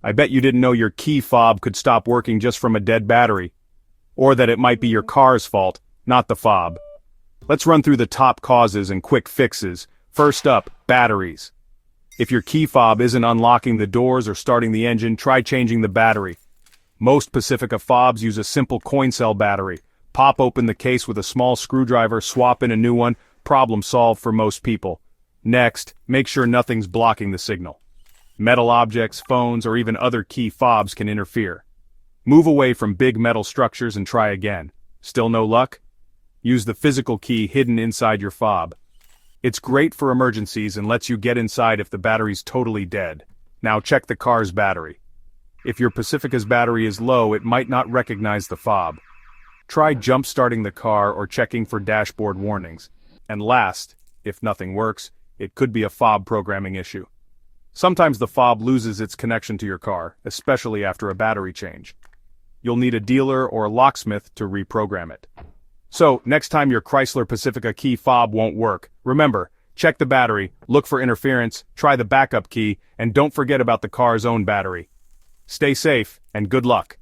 I bet you didn't know your key fob could stop working just from a dead battery. Or that it might be your car's fault, not the fob. Let's run through the top causes and quick fixes. First up, batteries. If your key fob isn't unlocking the doors or starting the engine, try changing the battery. Most Pacifica fobs use a simple coin cell battery. Pop open the case with a small screwdriver, swap in a new one, problem solved for most people. Next, make sure nothing's blocking the signal. Metal objects, phones, or even other key fobs can interfere. Move away from big metal structures and try again. Still no luck? Use the physical key hidden inside your fob. It's great for emergencies and lets you get inside if the battery's totally dead. Now check the car's battery. If your Pacifica's battery is low, it might not recognize the fob. Try jump-starting the car or checking for dashboard warnings. And last, if nothing works, it could be a fob programming issue. Sometimes the fob loses its connection to your car, especially after a battery change. You'll need a dealer or a locksmith to reprogram it. So, next time your Chrysler Pacifica key fob won't work, remember, check the battery, look for interference, try the backup key, and don't forget about the car's own battery. Stay safe, and good luck.